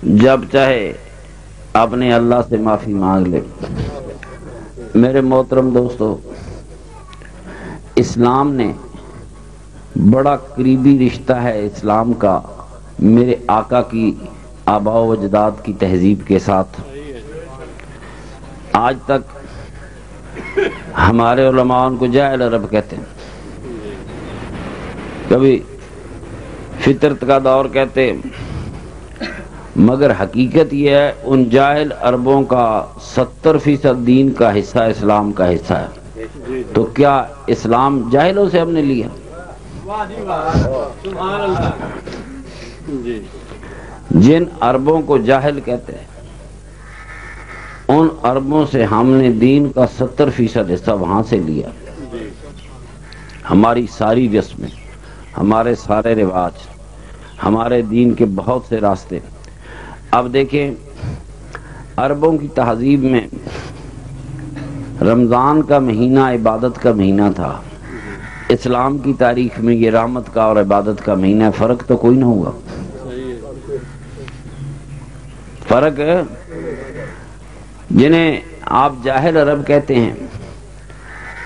جب چاہے اپنے اللہ سے معافی مانگ لے۔ میرے محترم دوستو، اسلام نے بڑا قریبی رشتہ ہے اسلام کا میرے آقا کی آباء و اجداد کی تہذیب کے ساتھ۔ آج تک ہمارے علماء ان کو جاہل عرب کہتے ہیں، کبھی فطرت کا دور کہتے ہیں، مگر حقیقت یہ ہے ان جاہل عربوں کا 70% دین کا حصہ اسلام کا حصہ ہے۔ تو کیا اسلام جاہلوں سے ہم نے لیا؟ جن عربوں کو جاہل کہتے ہیں ان عربوں سے ہم نے دین کا 70% حصہ وہاں سے لیا۔ ہماری ساری رسمیں، ہمارے سارے رواج، ہمارے دین کے بہت سے راستے۔ اب دیکھیں، عربوں کی تہذیب میں رمضان کا مہینہ عبادت کا مہینہ تھا، اسلام کی تاریخ میں یہ رحمت کا اور عبادت کا مہینہ ہے۔ فرق تو کوئی نہ ہوا، فرق ہے۔ جنہیں آپ جاہل عرب کہتے ہیں،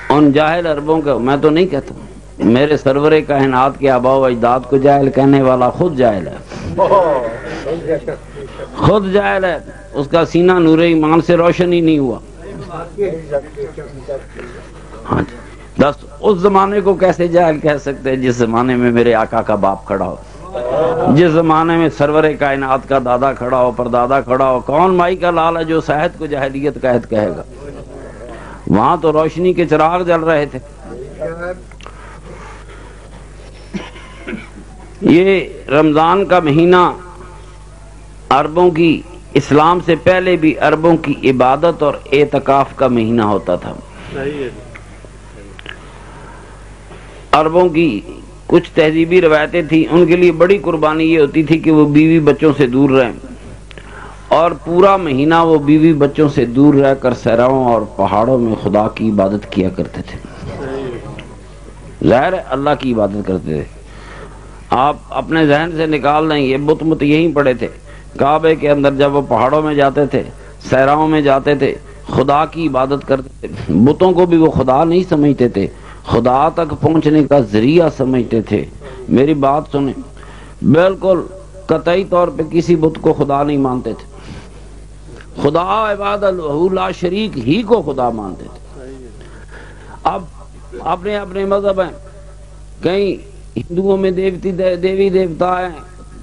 ان جاہل عربوں کا میں تو نہیں کہتا ہوں، میرے سرور کائنات کے آباء و اجداد کو جاہل کہنے والا خود جاہل ہے، خود جاہل ہے، اس کا سینہ نور ایمان سے روشن ہی نہیں ہوا۔ ہاں جی، بس اس زمانے کو کیسے جاہل کہہ سکتے ہیں جس زمانے میں میرے آقا کا باپ کھڑا ہو، جس زمانے میں سرور کائنات کا دادا کھڑا ہو، پردادا کھڑا ہو۔ کون مائی کا لال ہے جو صحت کو جاہلیت کا عہد کہے گا؟ وہاں تو روشنی کے چراغ جل رہے تھے۔ یہ رمضان کا مہینہ عربوں کی، اسلام سے پہلے بھی عربوں کی عبادت اور اعتکاف کا مہینہ ہوتا تھا۔ عربوں کی کچھ تہذیبی روایتیں تھیں، ان کے لیے بڑی قربانی یہ ہوتی تھی کہ وہ بیوی بچوں سے دور رہیں، اور پورا مہینہ وہ بیوی بچوں سے دور رہ کر صحراؤں اور پہاڑوں میں خدا کی عبادت کیا کرتے تھے۔ ظاہر ہے اللہ کی عبادت کرتے تھے۔ آپ اپنے ذہن سے نکال دیں، یہ بت مت یہیں پڑے تھے کعبے کے اندر، جب وہ پہاڑوں میں جاتے تھے، صحراؤں میں جاتے تھے، خدا کی عبادت کرتے تھے۔ بتوں کو بھی وہ خدا نہیں سمجھتے تھے، خدا تک پہنچنے کا ذریعہ سمجھتے تھے۔ میری بات سنیں، بالکل قطعی طور پہ کسی بت کو خدا نہیں مانتے تھے، خدا عباد الہ لا شریک ہی کو خدا مانتے تھے۔ اب اپنے اپنے مذہب ہیں، کئی ہندوؤں میں دیوی دیوتا ہیں،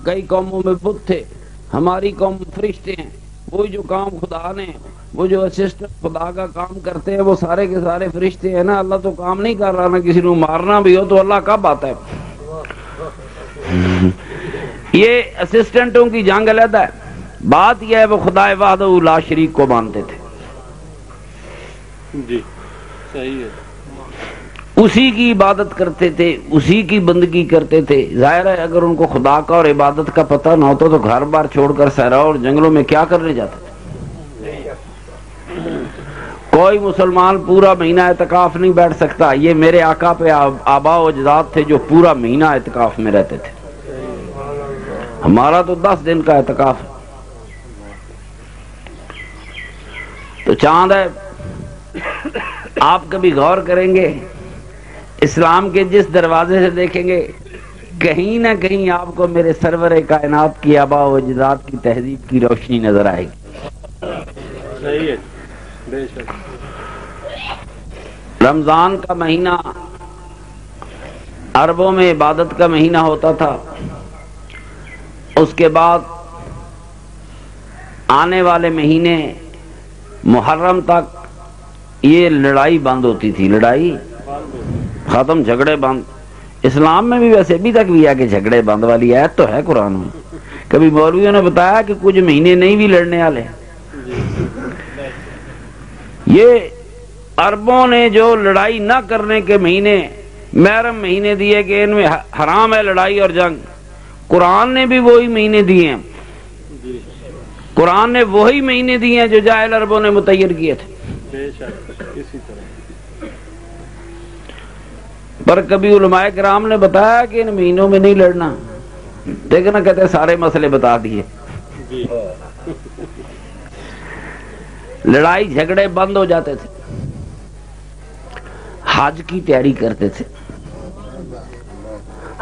کئی قوموں میں بت تھے، ہماری قوم فرشتے ہیں۔ وہ جو کام خدا نے، وہ جو اسسٹنٹ خدا کا کام کرتے ہیں، وہ سارے کے سارے فرشتے ہیں نا۔ اللہ تو کام نہیں کر رہا نا، کسی کو مارنا بھی ہو تو اللہ کب آتا ہے؟ یہ اسسٹنٹوں کی جنگ علیحدہ ہے، بات یہ ہے وہ خدا وحدہ لا شریک کو مانتے تھے۔ جی صحیح ہے، اسی کی عبادت کرتے تھے، اسی کی بندگی کرتے تھے۔ ظاہر ہے اگر ان کو خدا کا اور عبادت کا پتہ نہ ہوتا تو گھر بار چھوڑ کر صحراؤں اور جنگلوں میں کیا کرنے جاتے تھے؟ کوئی مسلمان پورا مہینہ اعتکاف نہیں بیٹھ سکتا۔ یہ میرے آقا پہ آباء و اجداد تھے جو پورا مہینہ اعتکاف میں رہتے تھے، ہمارا تو 10 دن کا اعتکاف ہے۔ تو چاند ہے، آپ کبھی غور کریں گے اسلام کے جس دروازے سے دیکھیں گے، کہیں نہ کہیں آپ کو میرے سرور کائنات کی آباء و اجداد کی تہذیب کی روشنی نظر آئے گی۔ صحیح ہے، بے شک۔ رمضان کا مہینہ عربوں میں عبادت کا مہینہ ہوتا تھا۔ اس کے بعد آنے والے مہینے محرم تک یہ لڑائی بند ہوتی تھی، لڑائی ختم، جھگڑے بند۔ اسلام میں بھی ویسے ابھی تک بھی ہے کہ جھگڑے بند والی آیت تو ہے قرآن میں۔ کبھی مولویوں نے بتایا کہ کچھ مہینے نہیں بھی لڑنے والے۔ یہ عربوں نے جو لڑائی نہ کرنے کے مہینے، محرم مہینے دیے کہ ان میں حرام ہے لڑائی اور جنگ، قرآن نے بھی وہی مہینے دیے ہیں۔ قرآن نے وہی مہینے دیے ہیں جو جاہل عربوں نے متعین کیے تھے۔ بے شک، اسی طرح۔ پر کبھی علماء کرام نے بتایا کہ ان مہینوں میں نہیں لڑنا، دیکھنا کہتے سارے مسئلے بتا دیے۔ جی لڑائی جھگڑے بند ہو جاتے تھے، حج کی تیاری کرتے تھے۔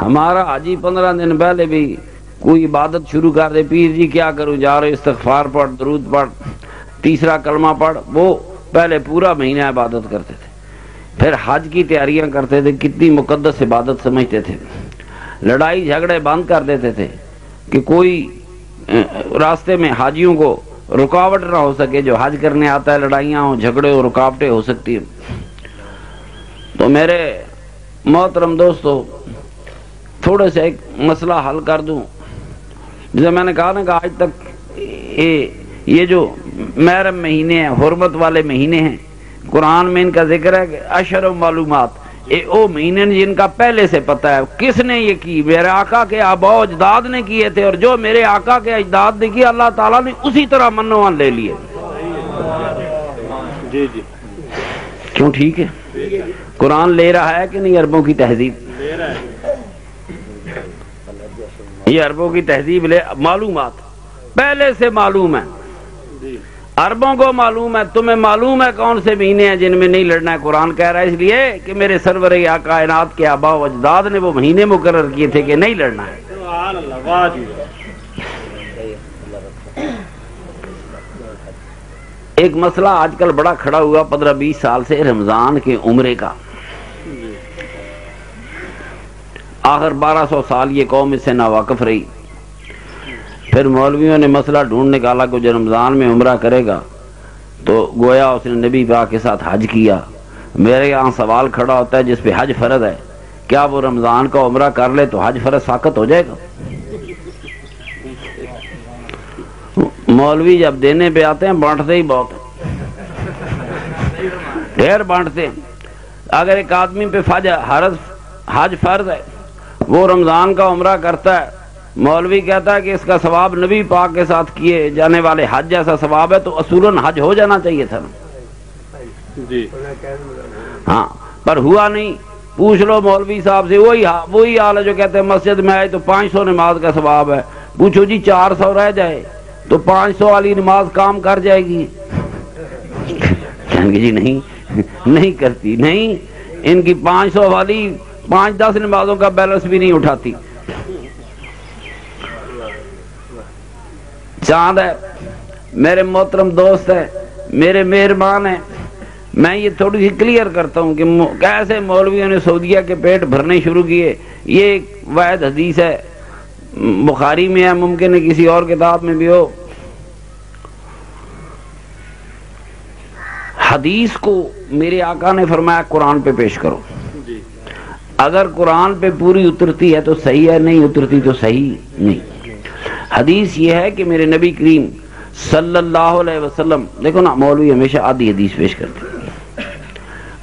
ہمارا حاجی 15 دن پہلے بھی کوئی عبادت شروع کر دے، پیر جی کیا کروں، جا رہے استغفار پڑھ، درود پڑھ، تیسرا کلمہ پڑھ، وہ پہلے پورا مہینہ عبادت کرتے تھے، پھر حج کی تیاریاں کرتے تھے، کتنی مقدس عبادت سمجھتے تھے۔ لڑائی جھگڑے بند کر دیتے تھے کہ کوئی راستے میں حاجیوں کو رکاوٹ نہ ہو سکے، جو حج کرنے آتا ہے لڑائیاں ہوں، جھگڑے ہوں، رکاوٹیں ہو سکتی ہیں۔ تو میرے محترم دوستو، تھوڑے سے ایک مسئلہ حل کر دوں۔ جیسے میں نے کہا نا کہ آج تک یہ جو محرم مہینے ہیں، حرمت والے مہینے ہیں، قرآن میں ان کا ذکر ہے کہ اشہر و معلومات، وہ مہینے جن کا پہلے سے پتہ ہے کس نے یہ کی، میرے آقا کے آباء و اجداد نے کیے تھے، اور جو میرے آقا کے اجداد نے کیا اللہ تعالیٰ نے اسی طرح منوان لے لیے۔ جی جی کیوں ٹھیک ہے؟ قرآن لے رہا ہے کہ نہیں عربوں کی تہذیب؟ لے رہا ہے یہ عربوں کی تہذیب لے، معلومات پہلے سے معلوم ہے، جی عربوں کو معلوم ہے، تمہیں معلوم ہے کون سے مہینے ہیں جن میں نہیں لڑنا ہے۔ قرآن کہہ رہا ہے اس لیے کہ میرے سرور یا کائنات کے آباء و اجداد نے وہ مہینے مقرر کیے تھے کہ نہیں لڑنا ہے۔ سبحان اللہ، واہ جی ایک مسئلہ آج کل بڑا کھڑا ہوا 15-20 سال سے، رمضان کے عمرے کا۔ آخر 1200 سال یہ قوم اس سے ناواقف رہی، پھر مولویوں نے مسئلہ ڈھونڈ نکالا کہ جو رمضان میں عمرہ کرے گا تو گویا اس نے نبی پاک کے ساتھ حج کیا۔ میرے یہاں سوال کھڑا ہوتا ہے جس پہ حج فرض ہے، کیا وہ رمضان کا عمرہ کر لے تو حج فرض ساقط ہو جائے گا؟ مولوی جب دینے پہ آتے ہیں بانٹتے ہی بہت ہیں، ڈھیر بانٹتے ہیں۔ اگر ایک آدمی پہ حج فرض ہے، وہ رمضان کا عمرہ کرتا ہے، مولوی کہتا ہے کہ اس کا ثواب نبی پاک کے ساتھ کیے جانے والے حج جیسا ثواب ہے، تو اصولاً حج ہو جانا چاہیے تھا نا۔ جی ہاں پر ہوا نہیں۔ پوچھ لو مولوی صاحب سے، وہی حال ہے جو کہتے ہیں مسجد میں آئے تو 500 نماز کا ثواب ہے۔ پوچھو جی 400 رہ جائے تو 500 والی نماز کام کر جائے گی؟ کہیں گے جی نہیں کرتی، نہیں، ان کی 500 والی 5-10 نمازوں کا بیلنس بھی نہیں اٹھاتی۔ چاند ہے، میرے محترم دوست ہے، میرے مہربان ہیں، میں یہ تھوڑی سی کلیئر کرتا ہوں کہ کیسے مولویوں نے سعودیہ کے پیٹ بھرنے شروع کیے۔ یہ ایک واحد حدیث ہے، بخاری میں ہے، ممکن ہے کسی اور کتاب میں بھی ہو۔ حدیث کو میرے آقا نے فرمایا قرآن پہ پیش کرو، جی اگر قرآن پہ پوری اترتی ہے تو صحیح ہے، نہیں اترتی تو صحیح نہیں۔ حدیث یہ ہے کہ میرے نبی کریم صلی اللہ علیہ وسلم، دیکھو نا مولوی ہمیشہ آدھی حدیث پیش کرتے ہیں۔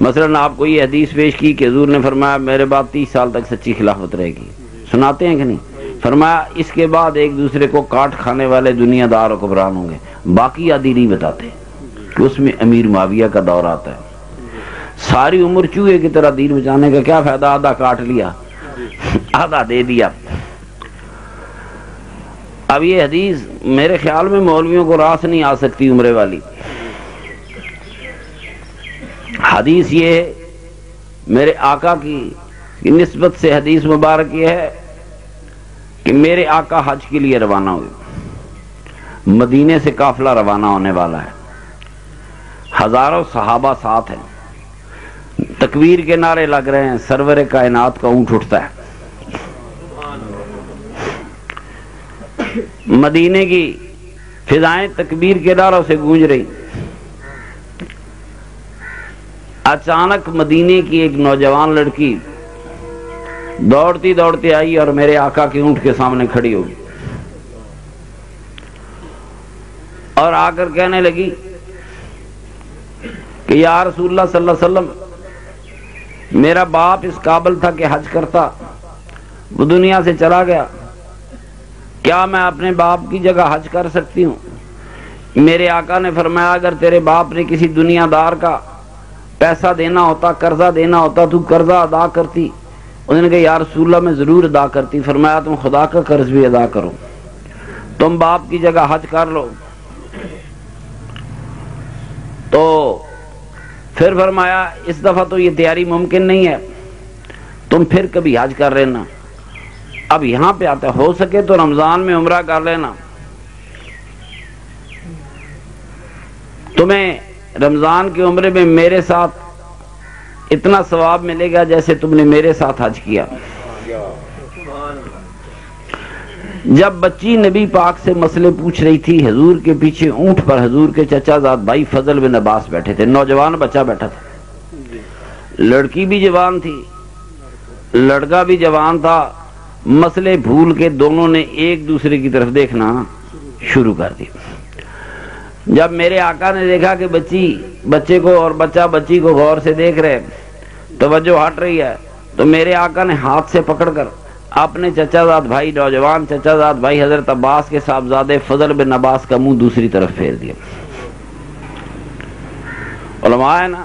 مثلا آپ کو یہ حدیث پیش کی کہ حضور نے فرمایا میرے بعد 30 سال تک سچی خلافت رہے گی، سناتے ہیں کہ نہیں؟ فرمایا اس کے بعد ایک دوسرے کو کاٹ کھانے والے دنیا دار حکمران ہوں گے، باقی آدھی نہیں بتاتے کہ اس میں امیر معاویہ کا دور آتا ہے۔ ساری عمر چوہے کی طرح دین بچانے کا کیا فائدہ، آدھا کاٹ لیا، آدھا دے دیا۔ اب یہ حدیث میرے خیال میں مولویوں کو راس نہیں آ سکتی عمرے والی۔ حدیث یہ ہے، میرے آقا کی نسبت سے حدیث مبارک یہ ہے کہ میرے آقا حج کے لیے روانہ ہوئے، مدینے سے قافلہ روانہ ہونے والا ہے، ہزاروں صحابہ ساتھ ہیں، تکبیر کے نعرے لگ رہے ہیں، سرور کائنات کا اونٹ اٹھتا ہے، مدینے کی فضائیں تکبیر کے نعروں سے گونج رہی۔ اچانک مدینے کی ایک نوجوان لڑکی دوڑتی دوڑتی آئی اور میرے آقا کے اونٹ کے سامنے کھڑی ہوگی اور آ کر کہنے لگی کہ یا رسول اللہ صلی اللہ علیہ وسلم، میرا باپ اس قابل تھا کہ حج کرتا، وہ دنیا سے چلا گیا، کیا میں اپنے باپ کی جگہ حج کر سکتی ہوں؟ میرے آقا نے فرمایا اگر تیرے باپ نے کسی دنیا دار کا پیسہ دینا ہوتا، قرضہ دینا ہوتا، تو قرضہ ادا کرتی؟ انہوں نے کہا یا رسول اللہ میں ضرور ادا کرتی۔ فرمایا تم خدا کا قرض بھی ادا کرو۔ تم باپ کی جگہ حج کر لو. تو پھر فرمایا اس دفعہ تو یہ تیاری ممکن نہیں ہے، تم پھر کبھی حج کر لینا. اب یہاں پہ آتا ہو سکے تو رمضان میں عمرہ کر لینا، تمہیں رمضان کے عمرے میں میرے ساتھ اتنا ثواب ملے گا جیسے تم نے میرے ساتھ حج کیا. جب بچی نبی پاک سے مسئلے پوچھ رہی تھی، حضور کے پیچھے اونٹ پر حضور کے چچا زاد بھائی فضل بن عباس بیٹھے تھے، نوجوان بچہ بیٹھا تھا، لڑکی بھی جوان تھی لڑکا بھی جوان تھا. مسئلے بھول کے دونوں نے ایک دوسرے کی طرف دیکھنا شروع کر دیا. جب میرے آقا نے دیکھا کہ بچے کو اور بچہ بچی کو غور سے دیکھ رہے، توجہ ہٹ رہی ہے، تو میرے آقا نے ہاتھ سے پکڑ کر اپنے چچا زاد بھائی، نوجوان چچا زاد بھائی حضرت عباس کے صاحبزادے فضل بن عباس کا منہ دوسری طرف پھیر دیا. علماء ہے نا،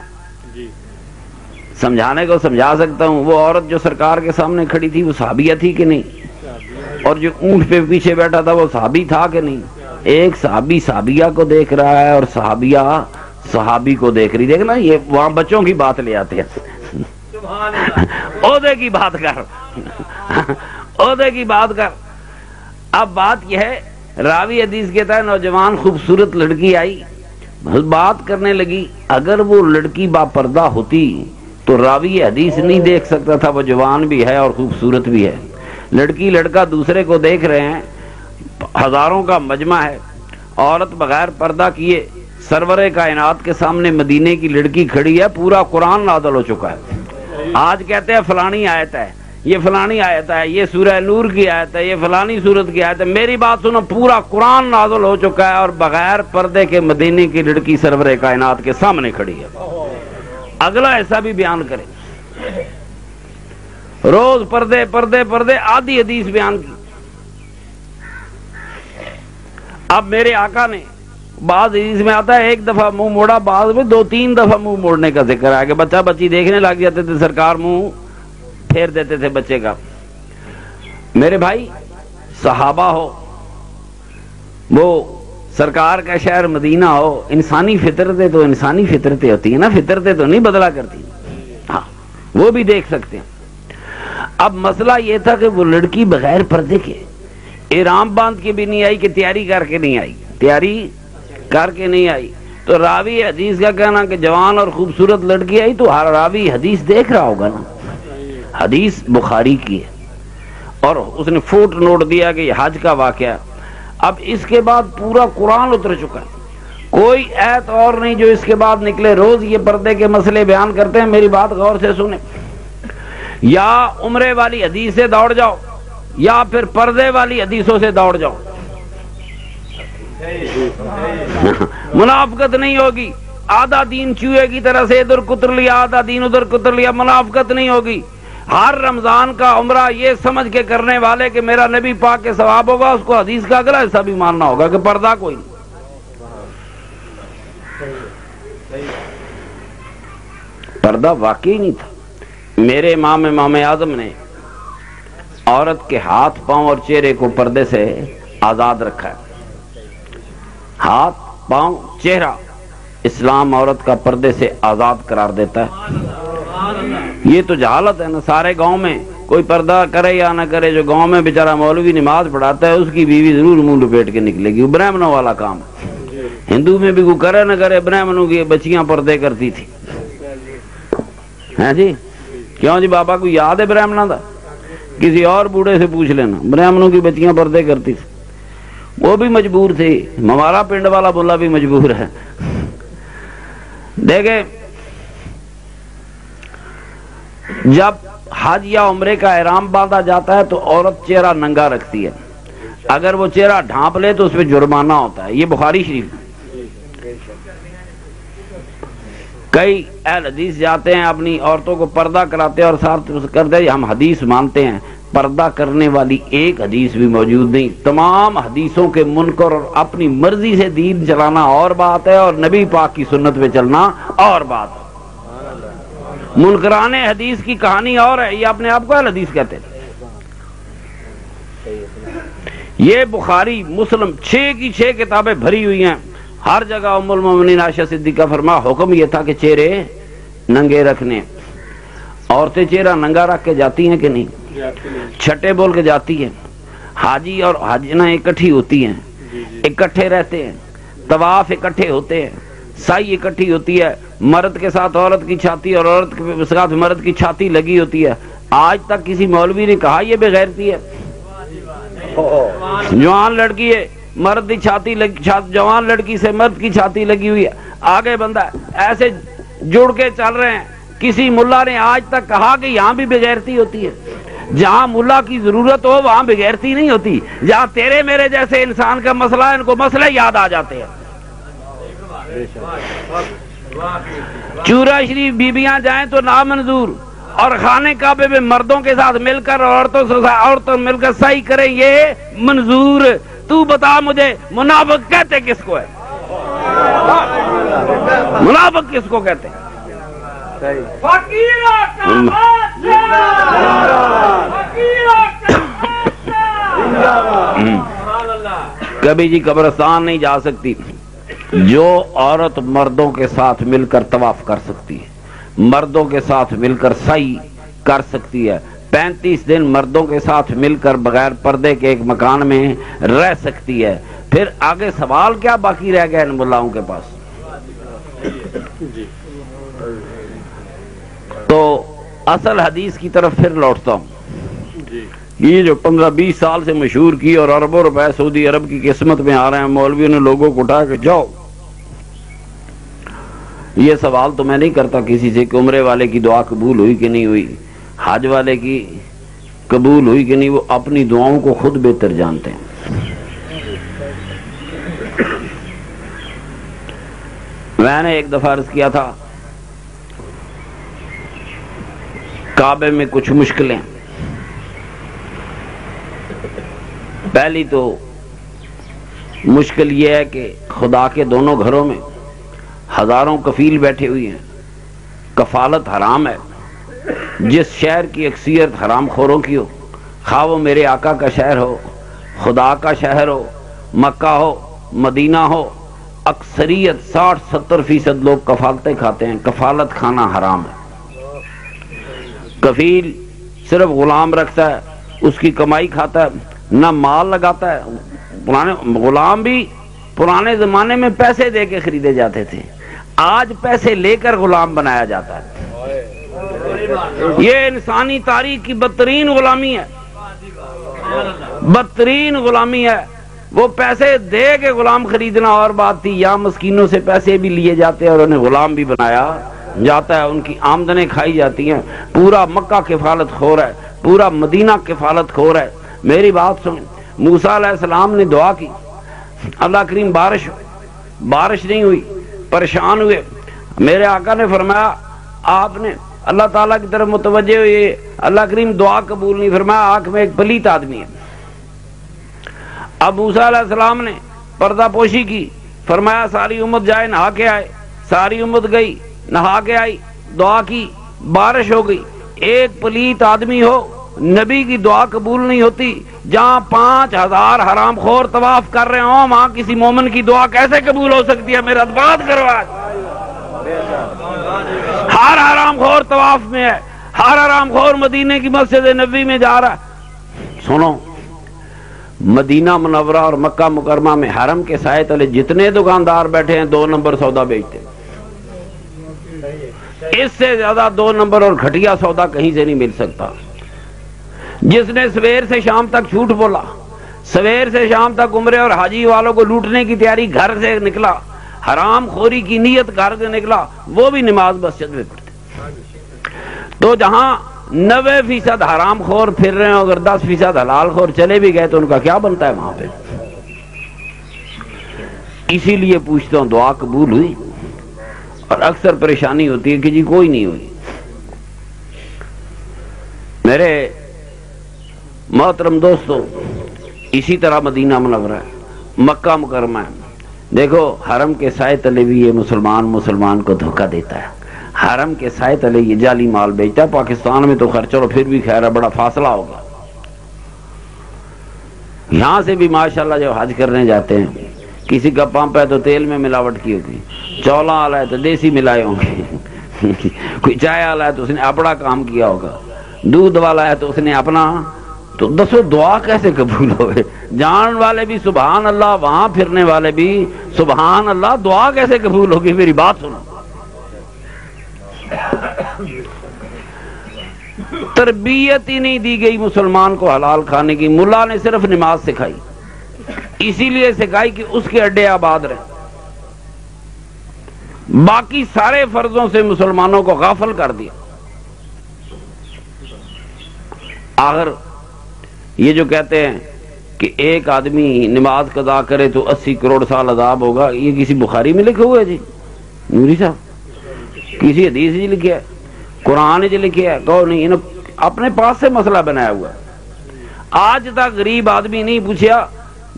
سمجھانے کو سمجھا سکتا ہوں. وہ عورت جو سرکار کے سامنے کھڑی تھی وہ صحابیہ تھی کہ نہیں؟ اور جو اونٹ پہ پیچھے بیٹھا تھا وہ صحابی تھا کہ نہیں؟ ایک صحابی صحابیہ کو دیکھ رہا ہے اور صحابیہ صحابی کو دیکھ رہی. دیکھنا یہ وہاں بچوں کی بات لے آتے ہیں. عہدے کی بات کر، عہدے کی بات کر. اب بات یہ ہے، راوی حدیث کہتا ہے نوجوان خوبصورت لڑکی آئی، بات کرنے لگی. اگر وہ لڑکی با پردہ ہوتی تو راوی حدیث نہیں دیکھ سکتا تھا، وہ جوان بھی ہے اور خوبصورت بھی ہے. لڑکی لڑکا دوسرے کو دیکھ رہے ہیں، ہزاروں کا مجمع ہے. عورت بغیر پردہ کیے سرور کائنات کے سامنے مدینے کی لڑکی کھڑی ہے. پورا قرآن نازل ہو چکا ہے. آج کہتے ہیں فلانی آیت ہے، یہ فلانی آیت ہے، یہ سورہ نور کی آیت ہے، یہ فلانی سورت کی آیت ہے. میری بات سنو، پورا قرآن نازل ہو چکا ہے اور بغیر پردے کے مدینے کی لڑکی سرور کائنات کے سامنے کھڑی ہے. اگلا ایسا بھی بیان کرے. روز پردے پردے پردے، آدھی حدیث بیان کی. اب میرے آقا نے، بعض حدیث میں آتا ہے ایک دفعہ منہ موڑا، بعض میں 2-3 دفعہ منہ موڑنے کا ذکر ہے کہ بچہ بچی دیکھنے لگ جاتے تھے، سرکار منہ پھیر دیتے تھے بچے کا. میرے بھائی صحابہ ہو، وہ سرکار کا شہر مدینہ ہو، انسانی فطرتیں تو انسانی فطرتیں ہوتی ہیں نا، فطرتیں تو نہیں بدلا کرتی. ہاں وہ بھی دیکھ سکتے ہیں. اب مسئلہ یہ تھا کہ وہ لڑکی بغیر پردے کے احرام باندھ کے بھی نہیں آئی کہ تیاری کر کے نہیں آئی، تیاری کر کے نہیں آئی. تو راوی حدیث کا کہنا کہ جوان اور خوبصورت لڑکی آئی، تو ہر راوی حدیث دیکھ رہا ہوگا نا. حدیث بخاری کی ہے اور اس نے فوٹ نوٹ دیا کہ یہ حج کا واقعہ. اب اس کے بعد پورا قرآن اتر چکا ہے، کوئی ایت اور نہیں جو اس کے بعد نکلے. روز یہ پردے کے مسئلے بیان کرتے ہیں. میری بات غور سے سنیں، یا عمرے والی حدیث سے دوڑ جاؤ یا پھر پردے والی حدیثوں سے دوڑ جاؤ. منافقت نہیں ہوگی. آدھا دین چوہے کی طرح سے ادھر کتر لیا، آدھا دین ادھر کتر لیا. منافقت نہیں ہوگی. ہر رمضان کا عمرہ یہ سمجھ کے کرنے والے کہ میرا نبی پاک کے ثواب ہوگا، اس کو حدیث کا اگلا حصہ بھی ماننا ہوگا کہ پردہ کوئی نہیں. پردہ واقعی نہیں تھا. میرے امام اعظم نے عورت کے ہاتھ پاؤں اور چہرے کو پردے سے آزاد رکھا ہے. ہاتھ پاؤں چہرہ اسلام عورت کا پردے سے آزاد قرار دیتا ہے. یہ تو جہالت ہے نا. سارے گاؤں میں کوئی پردہ کرے یا نہ کرے، جو گاؤں میں بیچارہ مولوی نماز پڑھاتا ہے اس کی بیوی ضرور منہ لپیٹ کے نکلے گی. وہ برہمنوں والا کام. ہندو میں بھی کوئی کرے نہ کرے، برہمنوں کی بچیاں پردے کرتی تھی. ہیں جی کیوں جی بابا کو یاد ہے برہمنوں کا؟ کسی اور بوڑھے سے پوچھ لینا. برہمنوں کی بچیاں پردے کرتی تھی. وہ بھی مجبور تھی. ہمارا پنڈ والا ملا بھی مجبور ہے. دیکھیں جب حج یا عمرے کا احرام باندھا جاتا ہے تو عورت چہرہ ننگا رکھتی ہے. اگر وہ چہرہ ڈھانپ لے تو اس پہ جرمانہ ہوتا ہے. یہ بخاری شریف. کئی اہل حدیث جاتے ہیں اپنی عورتوں کو پردہ کراتے ہیں اور ساتھ کرتے ہیں ہم حدیث مانتے ہیں. پردہ کرنے والی ایک حدیث بھی موجود نہیں. تمام حدیثوں کے منکر اور اپنی مرضی سے دین چلانا اور بات ہے، اور نبی پاک کی سنت پہ چلنا اور بات ہے. منکران حدیث کی کہانی اور ہے. یہ اپنے آپ کو اہل حدیث کہتے ہیں. یہ بخاری مسلم 6 کی 6 کتابیں بھری ہوئی ہیں، ہر جگہ ام المومنین عائشہ صدیقہ فرما حکم یہ تھا کہ چہرے ننگے رکھنے۔ عورتیں چہرہ ننگا رکھ کے جاتی ہیں کہ نہیں؟ چھٹے بول کے جاتی ہیں۔ حاجی اور حاجنہ اکٹھی ہوتی ہیں، اکٹھے رہتے ہیں، طواف اکٹھے ہوتے ہیں، سائی اکٹھی ہوتی ہے، مرد کے ساتھ عورت کی چھاتی اور عورت کے ساتھ مرد کی چھاتی لگی ہوتی ہے۔ آج تک کسی مولوی نے کہا یہ بے غیرتی ہے؟ جوان لڑکی ہے، مرد کی چھاتی جوان لڑکی سے مرد کی چھاتی لگی ہوئی ہے، آگے بندہ ایسے جڑ کے چل رہے ہیں۔ کسی ملا نے آج تک کہا کہ یہاں بھی بے غیرتی ہوتی ہے؟ جہاں ملا کی ضرورت ہو وہاں بے غیرتی نہیں ہوتی۔ جہاں تیرے میرے جیسے انسان کا مسئلہ ہے ان کو مسئلے یاد آ جاتے ہیں۔ چورا شریف بیبیاں جائیں تو نامنظور، اور خانے کعبے میں مردوں کے ساتھ مل کر عورتوں مل کر سعی کریں یہ منظور۔ تو بتا مجھے منافق کہتے کس کو ہے؟ منافق کس کو کہتے ہیں؟ کبھی جی قبرستان نہیں جا سکتی جو عورت مردوں کے ساتھ مل کر طواف کر سکتی ہے، مردوں کے ساتھ مل کر سعی کر سکتی ہے، 35 دن مردوں کے ساتھ مل کر بغیر پردے کے ایک مکان میں رہ سکتی ہے، پھر آگے سوال کیا باقی رہ گیا ان ملاؤں کے پاس؟ تو اصل حدیث کی طرف پھر لوٹتا ہوں۔ یہ جو 15-20 سال سے مشہور کی اور اربوں روپے سعودی عرب کی قسمت میں آ رہے ہیں، مولویوں نے لوگوں کو اٹھا کے جاؤ۔ یہ سوال تو میں نہیں کرتا کسی سے کہ عمرے والے کی دعا قبول ہوئی کہ نہیں ہوئی، حج والے کی قبول ہوئی کہ نہیں، وہ اپنی دعاؤں کو خود بہتر جانتے ہیں۔ میں نے ایک دفعہ عرض کیا تھا کعبے میں کچھ مشکلیں۔ پہلی تو مشکل یہ ہے کہ خدا کے دونوں گھروں میں ہزاروں کفیل بیٹھے ہوئی ہیں، کفالت حرام ہے۔ جس شہر کی اکثریت حرام خوروں کی ہو، خواہ وہ میرے آقا کا شہر ہو، خدا کا شہر ہو، مکہ ہو، مدینہ ہو، اکثریت 60-70% لوگ کفالتیں کھاتے ہیں۔ کفالت کھانا حرام ہے۔ کفیل صرف غلام رکھتا ہے، اس کی کمائی کھاتا ہے، نہ مال لگاتا ہے۔ غلام بھی پرانے زمانے میں پیسے دے کے خریدے جاتے تھے، آج پیسے لے کر غلام بنایا جاتا ہے۔ یہ انسانی تاریخ کی بدترین غلامی ہے، بدترین غلامی ہے۔ وہ پیسے دے کے غلام خریدنا اور بات تھی، یا مسکینوں سے پیسے بھی لیے جاتے ہیں اور انہیں غلام بھی بنایا جاتا ہے، ان کی آمدنیں کھائی جاتی ہیں۔ پورا مکہ کفالت خور ہے، پورا مدینہ کفالت خور ہے۔ میری بات سن، موسیٰ علیہ السلام نے دعا کی، اللہ کریم بارش نہیں ہوئی، پریشان ہوئے۔ میرے آقا نے فرمایا، آپ نے اللہ تعالیٰ کی طرف متوجہ ہوئے، اللہ کریم دعا قبول نہیں فرمایا، آنکھ میں ایک پلیت آدمی ہے۔ اب موسیٰ علیہ السلام نے پردہ پوشی کی، فرمایا ساری امت جائے نہا کے آئے۔ ساری امت گئی، نہا کے آئی، دعا کی، بارش ہو گئی۔ ایک پلیت آدمی ہو، نبی کی دعا قبول نہیں ہوتی۔ جہاں 5000 حرام خور طواف کر رہے ہوں وہاں کسی مومن کی دعا کیسے قبول ہو سکتی ہے؟ میرا بات کرو آج۔ ہر حرام خور طواف میں ہے، ہر حرام خور مدینے کی مسجد نبوی میں جا رہا ہے۔ سنو، مدینہ منورہ اور مکہ مکرمہ میں حرم کے سائے تلے جتنے دکاندار بیٹھے ہیں 2 نمبر سودا بیچتے ہیں۔ اس سے زیادہ 2 نمبر اور گھٹیا سودا کہیں سے نہیں مل سکتا۔ جس نے سویر سے شام تک جھوٹ بولا، سویر سے شام تک عمرے اور حاجی والوں کو لوٹنے کی تیاری گھر سے نکلا، حرام خوری کی نیت گھر سے نکلا، وہ بھی نماز مسجد میں پڑھتے۔ تو جہاں 90% حرام خور پھر رہے ہیں، اگر 10% حلال خور چلے بھی گئے تو ان کا کیا بنتا ہے وہاں پہ؟ اسی لیے پوچھتا ہوں دعا قبول ہوئی؟ اور اکثر پریشانی ہوتی ہے کہ جی کوئی نہیں ہوئی۔ میرے محترم دوستو، اسی طرح مدینہ منورہ ہے، مکہ مکرمہ ہے۔ دیکھو حرم کے سائے تلے بھی یہ مسلمان کو دھوکہ دیتا ہے، حرم کے سائے تلے یہ جعلی مال بیچتا ہے۔ پاکستان میں تو خیر چلو پھر بھی خیر ہے، بڑا فاصلہ ہوگا، یہاں سے بھی ماشاءاللہ جو حج کرنے جاتے ہیں کسی کا پمپ ہے تو تیل میں ملاوٹ کی ہوگی، چولا والا ہے تو دیسی ملائے ہوں گے، کوئی چائے والا ہے تو اس نے اپنا کام کیا ہوگا، دودھ والا ہے تو اس نے اپنا، تو دسو دعا کیسے قبول ہوئے؟ جان والے بھی سبحان اللہ، وہاں پھرنے والے بھی سبحان اللہ، دعا کیسے قبول ہوگی؟ میری بات سنو، تربیت ہی نہیں دی گئی مسلمان کو حلال کھانے کی۔ ملا نے صرف نماز سکھائی، اسی لیے سکھائی کہ اس کے اڈے آباد رہے، باقی سارے فرضوں سے مسلمانوں کو غافل کر دیا۔ آخر یہ جو کہتے ہیں کہ ایک آدمی نماز قضا کرے تو 80 کروڑ سال عذاب ہوگا، یہ کسی بخاری میں لکھا ہوا ہے جی نوری صاحب؟ کسی حدیث جی لکھا ہے؟ قرآن جی لکھا ہے؟ کہو نہیں، انہوں اپنے پاس سے مسئلہ بنایا ہوا ہے۔ آج تک غریب آدمی نہیں پوچھا۔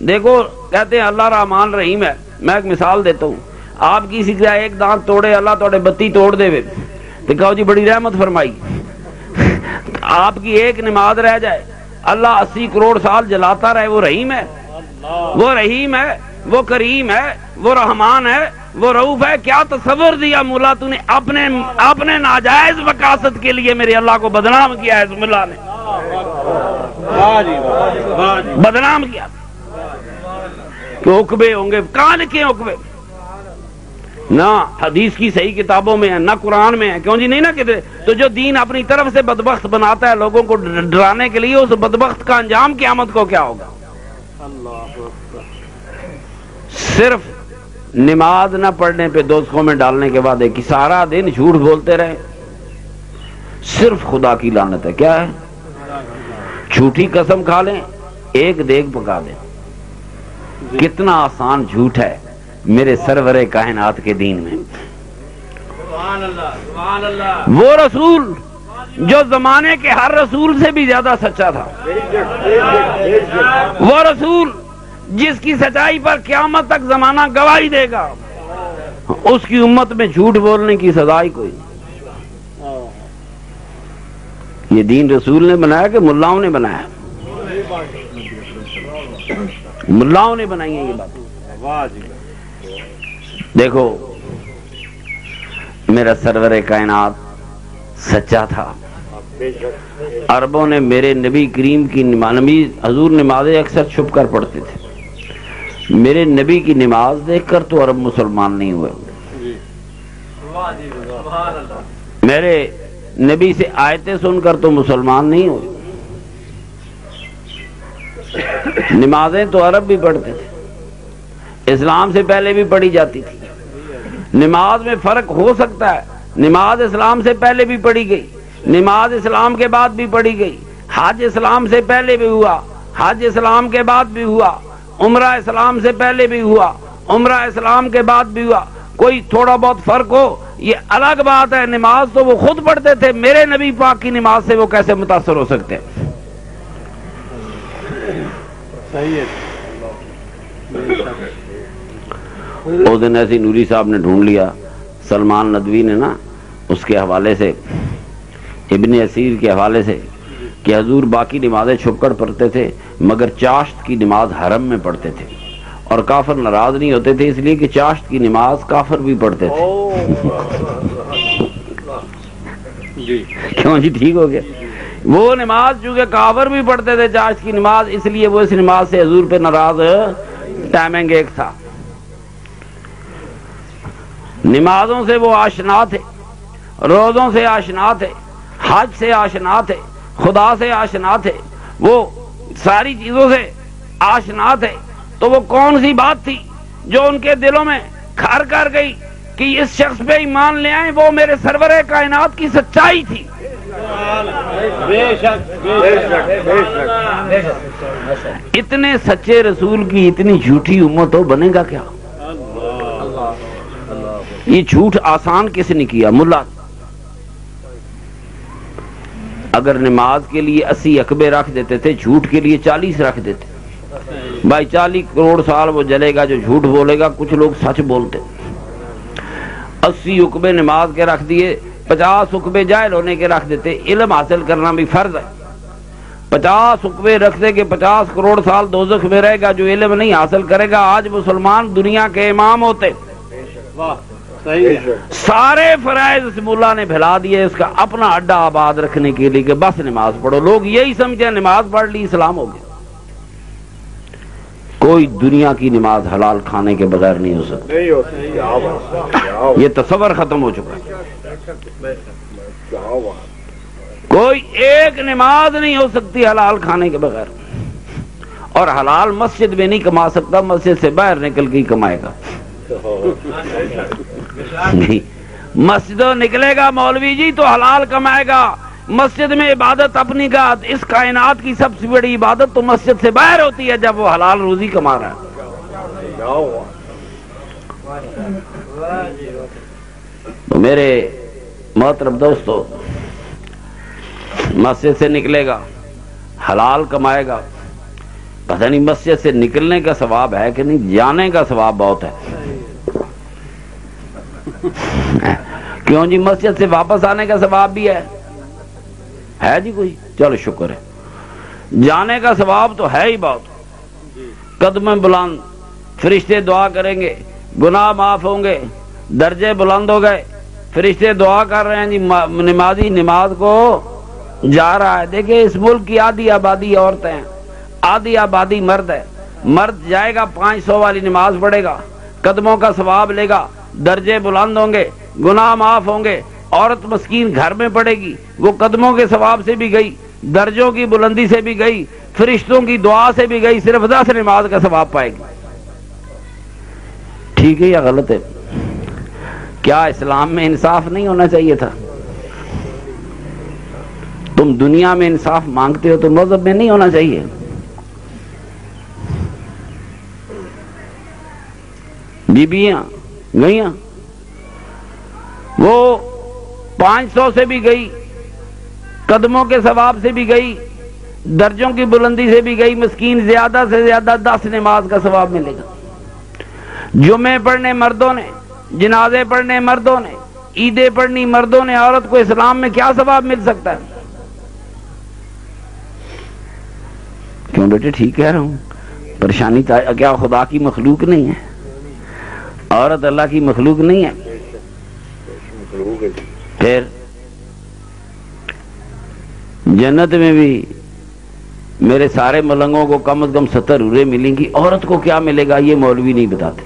دیکھو کہتے ہیں اللہ رحمان رحیم ہے، میں ایک مثال دیتا ہوں، آپ کسی کا ایک دانت توڑے، اللہ توڑے 32 توڑ دے وے تو کہو جی بڑی رحمت فرمائی۔ آپ کی ایک نماز رہ جائے، اللہ 80 کروڑ سال جلاتا رہے، وہ رحیم ہے؟ وہ رحیم ہے، وہ کریم ہے، وہ رحمان ہے، وہ رؤوف ہے؟ کیا تصور دیا ملا تو نے اپنے ناجائز وقاصت کے لیے میرے اللہ کو بدنام کیا ہے؟ اس ملا نے بدنام کیا کہ عقبے ہوں گے، کہاں لکھے ہیں عقبے؟ نہ حدیث کی صحیح کتابوں میں ہے، نہ قرآن میں ہے۔ کیوں جی نہیں نا کہتے؟ تو جو دین اپنی طرف سے بدبخت بناتا ہے لوگوں کو ڈرانے کے لیے، اس بدبخت کا انجام قیامت کو کیا ہوگا؟ صرف نماز نہ پڑھنے پہ دوزخوں میں ڈالنے کے بعد ایک سارا دن جھوٹ بولتے رہے، صرف خدا کی لعنت ہے۔ کیا ہے؟ جھوٹی قسم کھا لیں، ایک دیگ پکا دیں۔ کتنا آسان جھوٹ ہے میرے سرور کائنات کے دین میں۔ وہ رسول جو زمانے کے ہر رسول سے بھی زیادہ سچا تھا، وہ رسول جس کی سچائی پر قیامت تک زمانہ گواہی دے گا، اس کی امت میں جھوٹ بولنے کی سزا ہی کوئی نہیں۔ یہ دین رسول نے بنایا کہ ملاؤں نے بنایا؟ ملاؤں نے بنائی ہے یہ بات۔ دیکھو میرا سرور کائنات سچا تھا، عربوں نے میرے نبی کریم کی نبی حضور نمازیں اکثر چھپ کر پڑھتے تھے، میرے نبی کی نماز دیکھ کر تو عرب مسلمان نہیں ہوئے، میرے نبی سے آیتیں سن کر تو مسلمان نہیں ہوئے۔ نمازیں تو عرب بھی پڑھتے تھے، اسلام سے پہلے بھی پڑھی جاتی تھی۔ نماز میں فرق ہو سکتا ہے، نماز اسلام سے پہلے بھی پڑھی گئی، نماز اسلام کے بعد بھی پڑھی گئی، حج اسلام سے پہلے بھی ہوا، حج اسلام کے بعد بھی ہوا، عمرہ اسلام سے پہلے بھی ہوا، عمرہ اسلام کے بعد بھی ہوا۔ کوئی تھوڑا بہت فرق ہو یہ الگ بات ہے، نماز تو وہ خود پڑھتے تھے، میرے نبی پاک کی نماز سے وہ کیسے متاثر ہو سکتے ہیں؟ اس دن ایسی نوری صاحب نے ڈھونڈ لیا، سلمان ندوی نے نا اس کے حوالے سے، ابن اسیر کے حوالے سے، کہ حضور باقی نمازیں چھپ کر پڑھتے تھے مگر چاشت کی نماز حرم میں پڑھتے تھے، اور کافر ناراض نہیں ہوتے تھے اس لیے کہ چاشت کی نماز کافر بھی پڑھتے تھے۔ کیوں جی ٹھیک ہو گیا؟ وہ نماز چونکہ کافر بھی پڑھتے تھے چاشت کی نماز، اس لیے وہ اس نماز سے حضور پہ ناراض ٹائمنگ ایک تھا۔ نمازوں سے وہ آشنا تھے، روزوں سے آشنا تھے، حج سے آشنا تھے، خدا سے آشنا تھے، وہ ساری چیزوں سے آشنا تھے۔ تو وہ کون سی بات تھی جو ان کے دلوں میں گھر کر گئی کہ اس شخص پہ ایمان لے آئیں؟ وہ میرے سرور کائنات کی سچائی تھی۔ اتنے سچے رسول کی اتنی جھوٹی امت ہو، بنے گا کیا؟ یہ جھوٹ آسان کس نے کیا؟ ملا۔ اگر نماز کے لیے 80 عقبے رکھ دیتے تھے، جھوٹ کے لیے 40 رکھ دیتے۔ بھائی 40 کروڑ سال وہ جلے گا جو جھوٹ بولے گا، کچھ لوگ سچ بولتے۔ 80 عقبے نماز کے رکھ دیے، 50 عقبے جاہل ہونے کے رکھ دیتے۔ علم حاصل کرنا بھی فرض ہے، 50 حقوے رکھتے کہ 50 کروڑ سال دوزخ میں رہے گا جو علم نہیں حاصل کرے گا. آج مسلمان دنیا کے امام ہوتے. واہ صحیح ہے. سارے فرائض اس ملا نے بھلا دیے اس کا اپنا اڈا آباد رکھنے کے لیے کہ بس نماز پڑھو. لوگ یہی سمجھے نماز پڑھ لی اسلام ہو گیا. کوئی دنیا کی نماز حلال کھانے کے بغیر نہیں ہو سکتی. نہیں ہوتا. یہ تصور ختم ہو چکا ہے. کوئی ایک نماز نہیں ہو سکتی حلال کھانے کے بغیر. اور حلال مسجد میں نہیں کما سکتا, مسجد سے باہر نکل کے ہی کمائے گا. نہیں, مسجدوں نکلے گا مولوی جی تو حلال کمائے گا. مسجد میں عبادت اپنی کا, اس کائنات کی سب سے بڑی عبادت تو مسجد سے باہر ہوتی ہے جب وہ حلال روزی کما رہا ہے. تو میرے محترم دوستو, مسجد سے نکلے گا حلال کمائے گا. پتہ نہیں مسجد سے نکلنے کا ثواب ہے کہ نہیں, جانے کا ثواب بہت ہے. کیوں جی, مسجد سے واپس آنے کا ثواب بھی ہے جی کوئی؟ چلو شکر ہے. جانے کا ثواب تو ہے ہی بہت. قدم بلند, فرشتے دعا کریں گے, گناہ معاف ہوں گے, درجے بلند ہو گئے. فرشتے دعا کر رہے ہیں جی, نمازی نماز کو جا رہا ہے. دیکھیں اس ملک کی آدھی آبادی عورتیں ہیں, آدھی آبادی مرد ہے. مرد جائے گا 500 والی نماز پڑھے گا, قدموں کا ثواب لے گا, درجے بلند ہوں گے, گناہ معاف ہوں گے. عورت مسکین گھر میں پڑے گی, وہ قدموں کے ثواب سے بھی گئی, درجوں کی بلندی سے بھی گئی, فرشتوں کی دعا سے بھی گئی, صرف 10 نماز کا ثواب پائے گی. ٹھیک ہے یا غلط ہے؟ کیا اسلام میں انصاف نہیں ہونا چاہیے تھا؟ تم دنیا میں انصاف مانگتے ہو تو مذہب میں نہیں ہونا چاہیے؟ بیبیاں گئیاں, وہ 500 سے بھی گئی, قدموں کے ثواب سے بھی گئی, درجوں کی بلندی سے بھی گئی. مسکین زیادہ سے زیادہ 10 نماز کا ثواب ملے گا. جمعے پڑھنے مردوں نے, جنازے پڑھنے مردوں نے, عیدیں پڑھنی مردوں نے. عورت کو اسلام میں کیا ثواب مل سکتا ہے؟ کیوں بیٹے, ٹھیک کہہ رہا ہوں. پریشانی کیا خدا کی مخلوق نہیں ہے؟ عورت اللہ کی مخلوق نہیں ہے؟ پھر جنت میں بھی میرے سارے ملنگوں کو کم از کم 70 حوریں ملیں گی. عورت کو کیا ملے گا یہ مولوی نہیں بتاتے.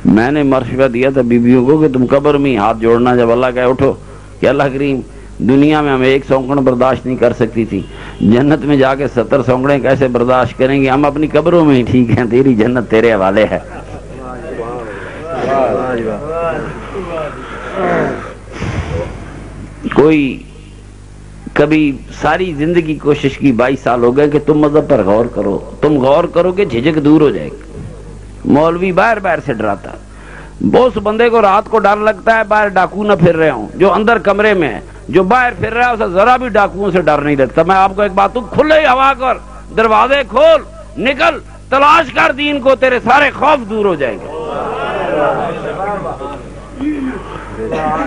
میں نے مشورہ دیا تھا بیویوں کو کہ تم قبر میں ہاتھ جوڑنا, جب اللہ کہے اٹھو کہ اللہ کریم دنیا میں ہم 1 سونکڑ برداشت نہیں کر سکتی تھی, جنت میں جا کے 70 سونکڑیں کیسے برداشت کریں گے؟ ہم اپنی قبروں میں ہی ٹھیک ہیں, تیری جنت تیرے حوالے ہے. کوئی کبھی ساری زندگی کوشش کی, 22 سال ہو گئے کہ تم مذہب پر غور کرو. تم غور کرو کہ جھجک دور ہو جائے گی. مولوی باہر باہر سے ڈراتا. اس بندے کو رات کو ڈر لگتا ہے باہر ڈاکو نہ پھر رہے ہوں, جو اندر کمرے میں ہے. جو باہر پھر رہا ہے اسے ذرا بھی ڈاکوؤں سے ڈر نہیں لگتا. میں آپ کو ایک بات, تو کھلے ہوا کر, دروازے کھول, نکل, تلاش کر دین کو, تیرے سارے خوف دور ہو جائیں گے.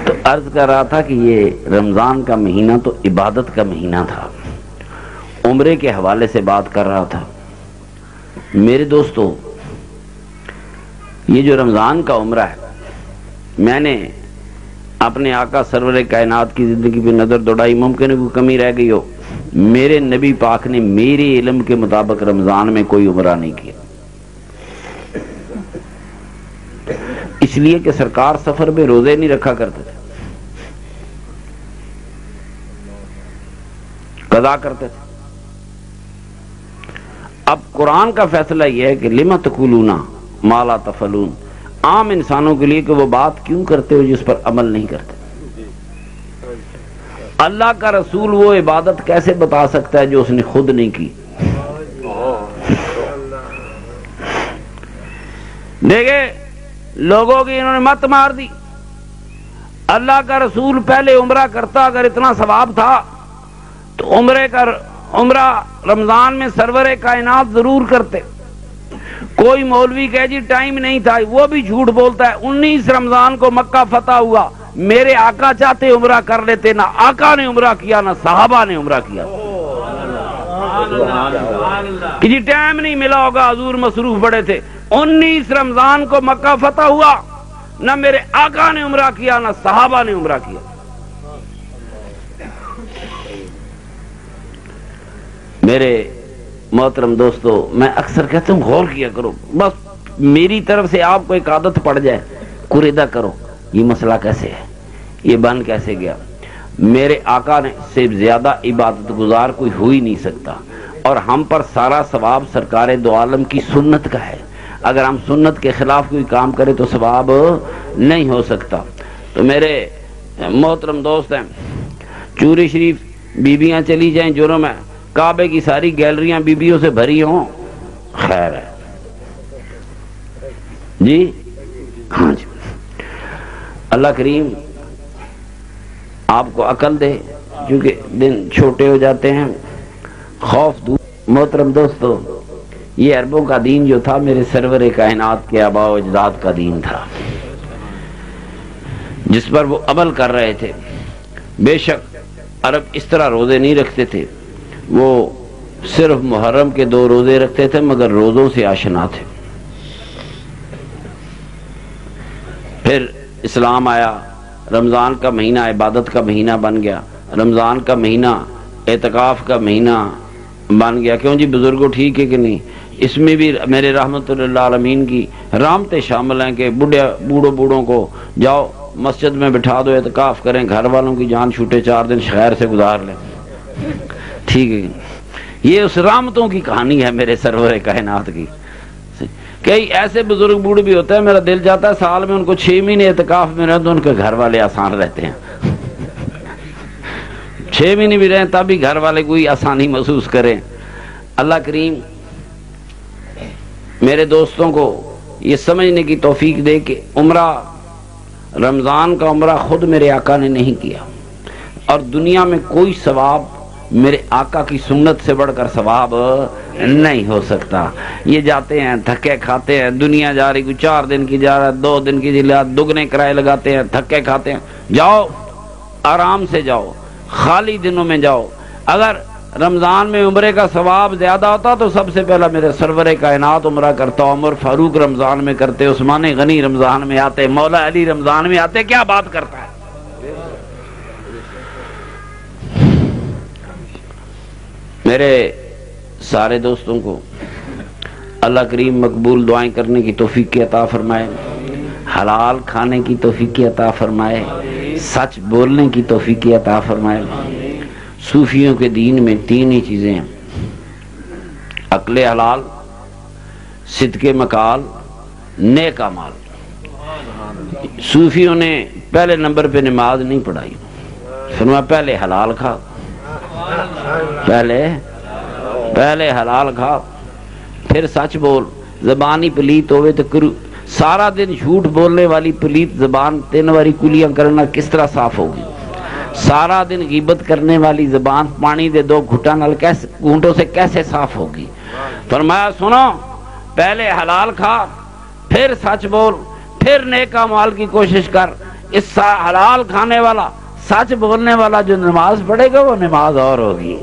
تو عرض کر رہا تھا کہ یہ رمضان کا مہینہ تو عبادت کا مہینہ تھا. عمرے کے حوالے سے بات کر رہا تھا. میرے دوستو, یہ جو رمضان کا عمرہ ہے, میں نے اپنے آقا سرور کائنات کی زندگی پہ نظر دوڑائی. ممکن ہے کوئی کمی رہ گئی ہو. میرے نبی پاک نے میرے علم کے مطابق رمضان میں کوئی عمرہ نہیں کیا, اس لیے کہ سرکار سفر میں روزے نہیں رکھا کرتے تھے, قضا کرتے تھے. اب قرآن کا فیصلہ یہ ہے کہ لما تقولون ما لا تفعلون, عام انسانوں کے لیے کہ وہ بات کیوں کرتے ہو جس پر عمل نہیں کرتے. اللہ کا رسول وہ عبادت کیسے بتا سکتا ہے جو اس نے خود نہیں کی؟ دیکھے لوگوں کی انہوں نے مت مار دی. اللہ کا رسول پہلے عمرہ کرتا, اگر اتنا ثواب تھا تو عمرہ رمضان میں سرور کائنات ضرور کرتے. کوئی مولوی کہے جی ٹائم نہیں تھا, وہ بھی جھوٹ بولتا ہے. 19 رمضان کو مکہ فتح ہوا, میرے آقا چاہتے عمرہ کر لیتے، نہ آقا نے عمرہ کیا نہ صحابہ نے عمرہ کیا۔ کہ جی ٹائم نہیں ملا ہوگا، حضور مصروف بڑے تھے۔ 19 رمضان کو مکہ فتح ہوا، نہ میرے آقا نے عمرہ کیا نہ صحابہ نے عمرہ کیا۔ میرے محترم دوستو، میں اکثر کہتا ہوں غور کیا کرو، بس میری طرف سے آپ کو ایک عادت پڑ جائے، قریدہ کرو یہ مسئلہ کیسے ہے، یہ بن کیسے گیا۔ میرے آقا نے سے زیادہ عبادت گزار کوئی ہو ہی نہیں سکتا، اور ہم پر سارا ثواب سرکار دو عالم کی سنت کا ہے۔ اگر ہم سنت کے خلاف کوئی کام کریں تو ثواب نہیں ہو سکتا۔ تو میرے محترم دوست ہیں، چوری شریف بیبیاں چلی جائیں جرم ہے، کعبے کی ساری گیلریاں بیبیوں سے بھری ہوں خیر ہے جی، ہاں جی، اللہ کریم آپ کو عقل دے، کیونکہ دن چھوٹے ہو جاتے ہیں، خوف دور۔ محترم دوستو، یہ عربوں کا دین جو تھا میرے سرور کائنات کے آباء و اجداد کا دین تھا، جس پر وہ عمل کر رہے تھے۔ بے شک عرب اس طرح روزے نہیں رکھتے تھے، وہ صرف محرم کے 2 روزے رکھتے تھے، مگر روزوں سے آشنا تھے۔ پھر اسلام آیا، رمضان کا مہینہ عبادت کا مہینہ بن گیا، رمضان کا مہینہ اعتکاف کا مہینہ بن گیا۔ کیوں جی بزرگوں ٹھیک ہے کہ نہیں؟ اس میں بھی میرے رحمت اللہ عالمین کی رحمتیں شامل ہیں کہ بوڑھوں کو جاؤ مسجد میں بٹھا دو، اعتکاف کریں، گھر والوں کی جان چھوٹے، 4 دن خیر سے گزار لیں، ٹھیک ہے۔ یہ اس رحمتوں کی کہانی ہے میرے سرور کائنات کی۔ کئی ایسے بزرگ بوڑھے بھی ہوتے ہیں، میرا دل جاتا ہے سال میں ان کو 6 مہینے اعتکاف میں رہے تو ان کے گھر والے آسان رہتے ہیں۔ 6 مہینے بھی رہیں تب بھی گھر والے کوئی آسانی محسوس کریں۔ اللہ کریم میرے دوستوں کو یہ سمجھنے کی توفیق دے کہ عمرہ، رمضان کا عمرہ خود میرے آقا نے نہیں کیا، اور دنیا میں کوئی ثواب میرے آقا کی سنت سے بڑھ کر ثواب نہیں ہو سکتا۔ یہ جاتے ہیں تھکے کھاتے ہیں، دنیا جا رہی، کوئی 4 دن کی جا رہا ہے، 2 دن کی جا، دگنے کرائے لگاتے ہیں، تھکے کھاتے ہیں۔ جاؤ آرام سے جاؤ، خالی دنوں میں جاؤ۔ اگر رمضان میں عمرے کا ثواب زیادہ ہوتا تو سب سے پہلا میرے سرور کائنات عمرہ کرتا، عمر فاروق رمضان میں کرتے، عثمان غنی رمضان میں آتے، مولا علی رمضان میں آتے۔ کیا بات کرتا ہے! میرے سارے دوستوں کو اللہ کریم مقبول دعائیں کرنے کی توفیق عطا فرمائے، حلال کھانے کی توفیق عطا فرمائے، سچ بولنے کی توفیق عطا فرمائے۔ صوفیوں کے دین میں 3 ہی چیزیں ہیں، عقل حلال، صدق مقال، نیک اعمال۔ صوفیوں نے پہلے نمبر پہ نماز نہیں پڑھائی، فرمایا پہلے حلال کھا، پہلے حلال کھا، پھر سچ بول۔ زبانی پلیت ہوئے تو کرو، سارا دن جھوٹ بولنے والی پلیت زبان 3 باری کلیاں کرنا کس طرح صاف ہوگی؟ سارا دن غیبت کرنے والی زبان پانی دے 2 گھونٹوں سے کیسے صاف ہوگی؟ فرمایا سنو، پہلے حلال کھا، پھر سچ بول، پھر نیک اعمال کی کوشش کر۔ اس حلال کھانے والا، سچ بولنے والا جو نماز پڑھے گا وہ نماز اور ہوگی،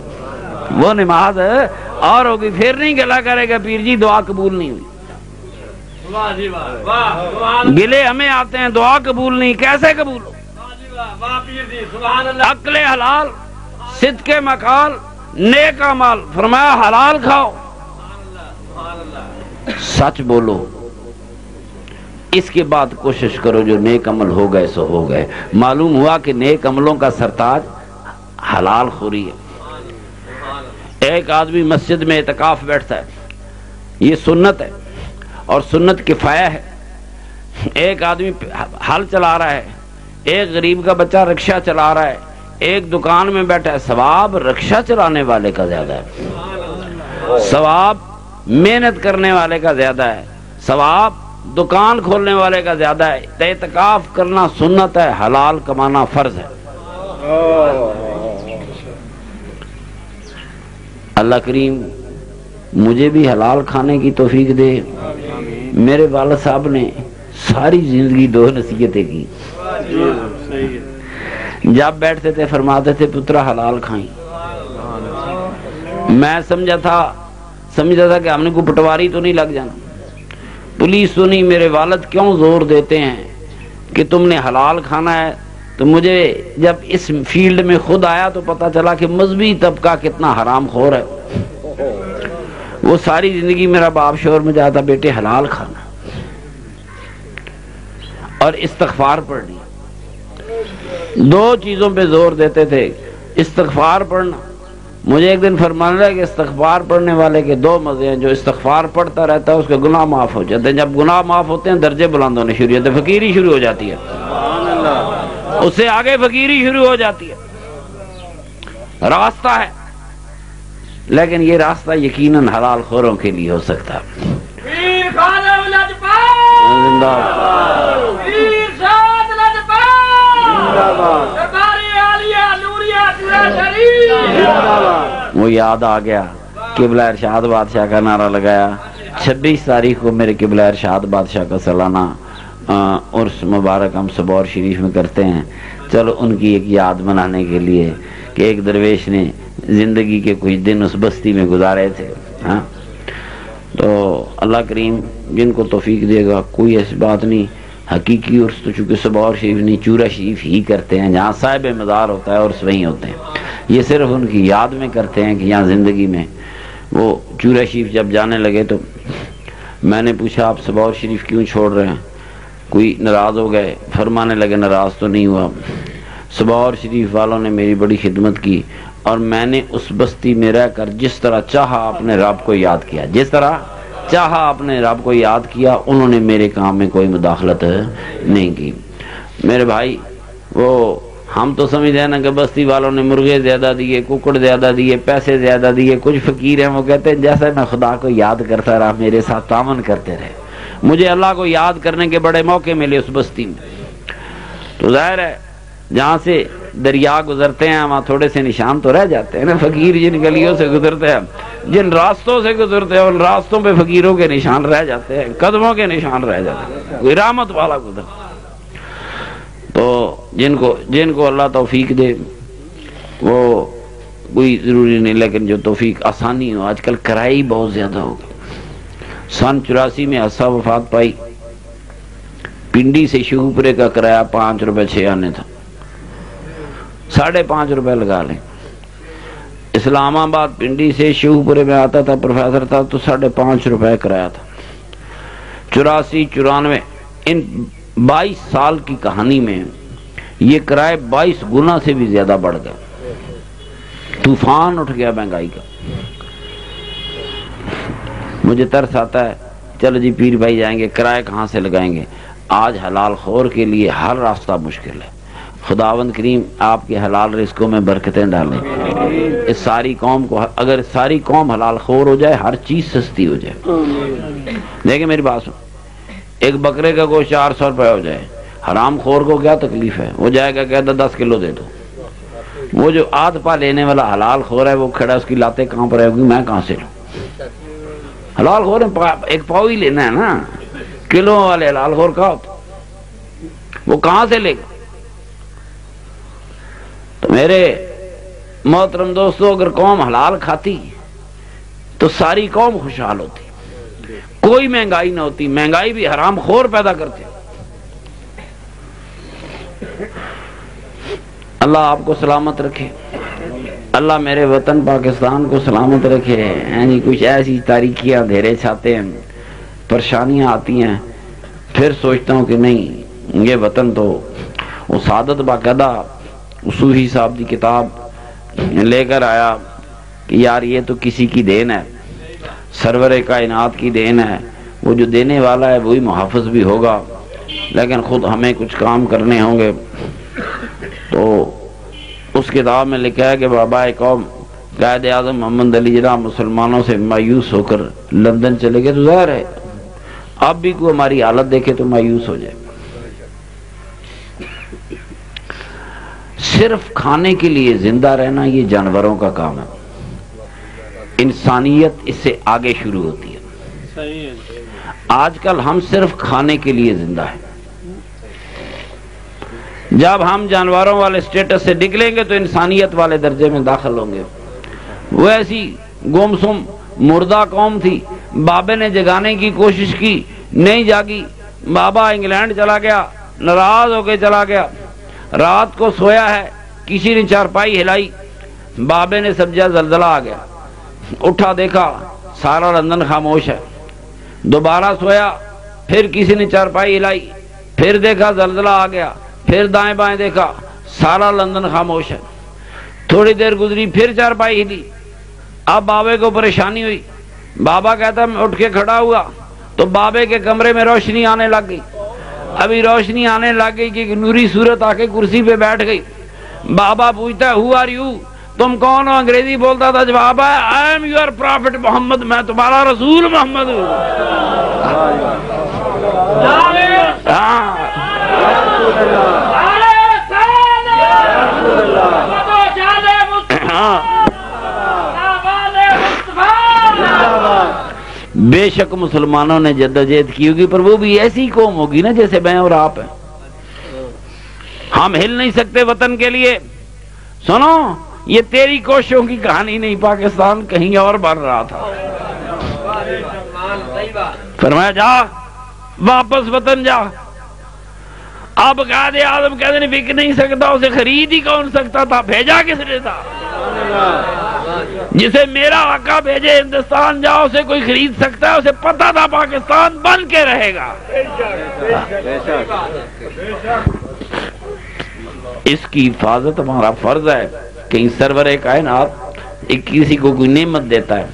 وہ نماز اور ہوگی۔ پھر نہیں گلا کرے گا پیر جی دعا قبول نہیں ہوئی۔ گلے ہمیں آتے ہیں دعا قبول نہیں، کیسے قبول ہو؟ عقل حلال، صدق مقال، نیک اعمال۔ فرمایا حلال کھاؤ، سچ بولو، اس کے بعد کوشش کرو جو نیک عمل ہو گئے سو ہو گئے۔ معلوم ہوا کہ نیک عملوں کا سرتاج حلال خوری ہے۔ ایک آدمی مسجد میں اعتکاف بیٹھتا ہے، یہ سنت ہے اور سنت کفایہ ہے۔ ایک آدمی ہل چلا رہا ہے، ایک غریب کا بچہ رکشہ چلا رہا ہے، ایک دکان میں بیٹھا ہے، ثواب رکشہ چلانے والے کا زیادہ ہے، ثواب محنت کرنے والے کا زیادہ ہے، ثواب دکان کھولنے والے کا زیادہ ہے۔ اعتکاف کرنا سنت ہے، حلال کمانا فرض ہے۔ اللہ کریم مجھے بھی حلال کھانے کی توفیق دے۔ میرے والد صاحب نے ساری زندگی 2 نصیحتیں کی، جب بیٹھتے تھے فرماتے تھے پترا حلال کھائیں. میں سمجھا تھا کہ ہم نے کوئی پٹواری تو نہیں لگ جانا. پولیس تو نہیں. میرے والد کیوں زور دیتے ہیں کہ تم نے حلال کھانا ہے. تو مجھے جب اس فیلڈ میں خود آیا تو پتا چلا کہ مذہبی طبقہ کتنا حرام خور ہے. وہ ساری زندگی میرا باپ شور میں جاتا بیٹے حلال کھانا اور استغفار پڑھنی. دو چیزوں پہ زور دیتے تھے. استغفار پڑھنا. مجھے ایک دن فرمانے لگا کہ استغفار پڑھنے والے کے دو مزے ہیں. جو استغفار پڑھتا رہتا ہے اس کے گناہ معاف ہو جاتے ہیں. جب گناہ معاف ہوتے ہیں درجے بلند ہونے شروع ہوتے ہیں. فقیری شروع ہو جاتی ہے. اس سے آگے فقیری شروع ہو جاتی ہے. راستہ ہے لیکن یہ راستہ یقیناً حلال خوروں کے لیے ہو سکتا ہے. وہ یاد آ گیا قبلہ ارشاد بادشاہ کا نعرہ لگایا. 26 تاریخ کو میرے قبلہ ارشاد بادشاہ کا سالانہ عرس مبارک ہم سبور شریف میں کرتے ہیں. چلو ان کی ایک یاد منانے کے لیے کہ ایک درویش نے زندگی کے کچھ دن اس بستی میں گزارے تھے. ہاں تو اللہ کریم جن کو توفیق دے گا کوئی ایسی بات نہیں. حقیقی عرس تو چونکہ سبور شریف نہیں چورا شریف ہی کرتے ہیں. جہاں صاحب مزار ہوتا ہے عرس وہیں ہوتے ہیں. یہ صرف ان کی یاد میں کرتے ہیں کہ یہاں زندگی میں. وہ چورا شریف جب جانے لگے تو میں نے پوچھا آپ سبور شریف کیوں چھوڑ رہے ہیں. کوئی ناراض ہو گئے. فرمانے لگے ناراض تو نہیں ہوا. سبور شریف والوں نے میری بڑی خدمت کی اور میں نے اس بستی میں رہ کر جس طرح چاہا اپنے رب کو یاد کیا. جس طرح چاہا اپنے رب کو یاد کیا. انہوں نے میرے کام میں کوئی مداخلت نہیں کی. میرے بھائی وہ ہم تو سمجھتے ہیں نا کہ بستی والوں نے مرغے زیادہ دیے ککڑ زیادہ دیے پیسے زیادہ دیے. کچھ فقیر ہیں وہ کہتے ہیں جیسے میں خدا کو یاد کرتا رہا میرے ساتھ تعاون کرتے رہے. مجھے اللہ کو یاد کرنے کے بڑے موقع ملے اس بستی میں. تو ظاہر ہے جہاں سے دریا گزرتے ہیں وہاں تھوڑے سے نشان تو رہ جاتے ہیں نا. فقیر جن گلیوں سے گزرتے ہیں جن راستوں سے گزرتے ہیں ان راستوں پہ فقیروں کے نشان رہ جاتے ہیں. قدموں کے نشان رہ جاتے ہیں. کوئی رحمت والا گزر تو جن کو اللہ توفیق دے وہ کوئی ضروری نہیں لیکن جو توفیق آسانی ہو. آج کل کرائے بہت زیادہ ہو گئی. سن 84 میں حصہ وفات پائی. پنڈی سے شیوپورے کا کرایہ 5 روپے 6 آنے تھا. 5.5 روپے لگا لیں. اسلام آباد پنڈی سے شیوپورے میں آتا تھا پروفیسر تھا تو 5.5 روپے کرایہ تھا. 84 94 ان 22 سال کی کہانی میں یہ کرائے 22 گنا سے بھی زیادہ بڑھ گئے. طوفان اٹھ گیا مہنگائی کا. مجھے ترس آتا ہے چلو جی پیر بھائی جائیں گے کرائے کہاں سے لگائیں گے. آج حلال خور کے لیے ہر راستہ مشکل ہے. خداوند کریم آپ کے حلال رزقوں میں برکتیں ڈالیں. اس ساری قوم کو اگر ساری قوم حلال خور ہو جائے ہر چیز سستی ہو جائے. دیکھیں میری بات سن. ایک بکرے کا گوشت 400 روپے ہو جائے. حرام خور کو کیا تکلیف ہے. وہ جائے گا کہتا 10 کلو دے دو. وہ جو آدھ پا لینے والا حلال خور ہے وہ کھڑا اس کی لاتیں کہاں پر ہے میں کہاں سے لوں. حلال خور ایک پاؤ ہی لینا ہے نا. کلو والے حلال خور کا ہوتا وہ کہاں سے لے گا. تو میرے محترم دوستو اگر قوم حلال کھاتی تو ساری قوم خوشحال ہوتی. کوئی مہنگائی نہ ہوتی. مہنگائی بھی حرام خور پیدا کرتے. اللہ آپ کو سلامت رکھے. اللہ میرے وطن پاکستان کو سلامت رکھے. یعنی کچھ ایسی تاریکی اندھیرے چھاتے ہیں پریشانیاں آتی ہیں پھر سوچتا ہوں کہ نہیں یہ وطن تو وہ سعادت باقاعدہ صوفی صاحب کی کتاب لے کر آیا کہ یار یہ تو کسی کی دین ہے. سرور کائنات کی دین ہے. وہ جو دینے والا ہے وہی محافظ بھی ہوگا لیکن خود ہمیں کچھ کام کرنے ہوں گے. تو اس کتاب میں لکھا ہے کہ بابا قوم قائد اعظم محمد علی جناح مسلمانوں سے مایوس ہو کر لندن چلے گئے. تو ظاہر ہے اب بھی کوئی ہماری حالت دیکھے تو مایوس ہو جائے. صرف کھانے کے لیے زندہ رہنا یہ جانوروں کا کام ہے. انسانیت اس سے آگے شروع ہوتی ہے. آج کل ہم صرف کھانے کے لیے زندہ ہیں. جب ہم جانوروں والے سٹیٹس سے نکلیں گے تو انسانیت والے درجے میں داخل ہوں گے۔ وہ ایسی گمسم مردہ قوم تھی، بابے نے جگانے کی کوشش کی، نہیں جاگی۔ بابا انگلینڈ چلا گیا، ناراض ہو کے چلا گیا۔ رات کو سویا ہے، کسی نے چارپائی ہلائی، بابے نے سمجھا زلزلہ آ گیا، اٹھا دیکھا سارا لندن خاموش ہے۔ دوبارہ سویا، پھر کسی نے چارپائی ہلائی، پھر دیکھا زلزلہ آ گیا، پھر دائیں بائیں دیکھا سارا لندن خاموش ہے۔ تھوڑی دیر گزری، پھر چارپائی ہلی۔ اب بابے کو پریشانی ہوئی۔ بابا کہتا میں اٹھ کے کھڑا ہوا تو بابے کے کمرے میں روشنی آنے لگ گئی۔ ابھی روشنی آنے لگ گئی کہ نوری صورت آ کے کرسی پہ بیٹھ گئی۔ بابا پوچھتا ہے ہو آر یو، تم کون ہو؟ انگریزی بولتا تھا، جواب ہے آئی ایم یور پرافٹ محمد، میں تمہارا رسول محمد ہوں۔ بے شک مسلمانوں نے جدوجہد کی ہوگی، پر وہ بھی ایسی قوم ہوگی نا جیسے میں اور آپ ہیں۔ ہم ہل نہیں سکتے وطن کے لیے۔ سنو، یہ تیری کوششوں کی کہانی نہیں، پاکستان کہیں اور بن رہا تھا۔ فرمایا جا واپس وطن جا۔ اب قائد اعظم کہتے ہیں بک نہیں سکتا، اسے خرید ہی کون سکتا تھا؟ بھیجا کس نے تھا؟ جسے میرا آقا بھیجے ہندوستان جا، اسے کوئی خرید سکتا ہے؟ اسے پتا تھا پاکستان بن کے رہے گا۔ اس کی حفاظت ہمارا فرض ہے۔ کہیں سرور کائنات کسی کو کوئی نعمت دیتا ہے،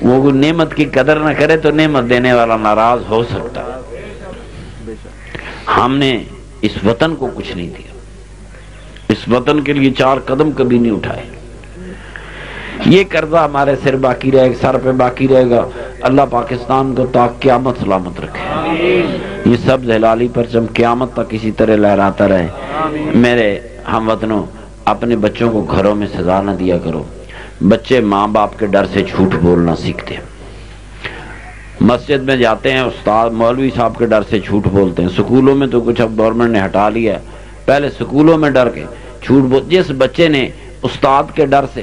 وہ کوئی نعمت کی قدر نہ کرے تو نعمت دینے والا ناراض ہو سکتا ہے۔ ہم نے اس وطن کو کچھ نہیں دیا، اس وطن کے لیے 4 قدم کبھی نہیں اٹھائے۔ یہ قرضہ ہمارے سر پہ باقی رہے گا۔ اللہ پاکستان کو تا قیامت سلامت رکھے۔ یہ سب ہلالی پرچم قیامت تک اسی طرح لہراتا رہے۔ میرے ہم وطنوں، اپنے بچوں کو گھروں میں سزا نہ دیا کرو۔ بچے ماں باپ کے ڈر سے جھوٹ بولنا سیکھتے ہیں۔ مسجد میں جاتے ہیں، استاد مولوی صاحب کے ڈر سے جھوٹ بولتے ہیں۔ سکولوں میں تو کچھ اب گورنمنٹ نے ہٹا لیا ہے، پہلے سکولوں میں ڈر کے جھوٹ جس بچے نے استاد کے ڈر سے،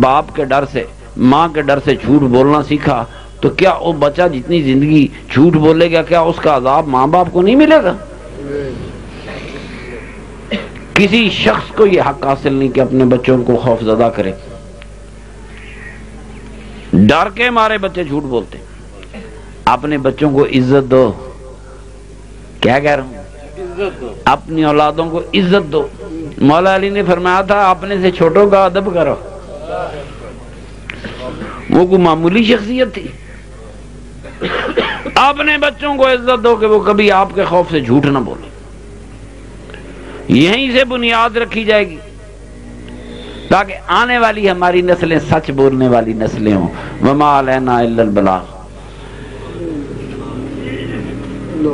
باپ کے ڈر سے، ماں کے ڈر سے جھوٹ بولنا سیکھا، تو کیا وہ بچہ جتنی زندگی جھوٹ بولے گا، کیا اس کا عذاب ماں باپ کو نہیں ملے گا؟ کسی شخص کو یہ حق حاصل نہیں کہ اپنے بچوں کو خوف زدہ کرے۔ ڈر کے مارے بچے جھوٹ بولتے ہیں۔ اپنے بچوں کو عزت دو۔ کیا کہہ رہا ہوں؟ اپنی اولادوں کو عزت دو۔ مولا علی نے فرمایا تھا اپنے سے چھوٹوں کا ادب کرو۔ وہ کوئی معمولی شخصیت تھی؟ اپنے بچوں کو عزت دو کہ وہ کبھی آپ کے خوف سے جھوٹ نہ بولے۔ یہیں سے بنیاد رکھی جائے گی تاکہ آنے والی ہماری نسلیں سچ بولنے والی نسلیں ہوں۔ وما علینا الا البلاغ۔ No.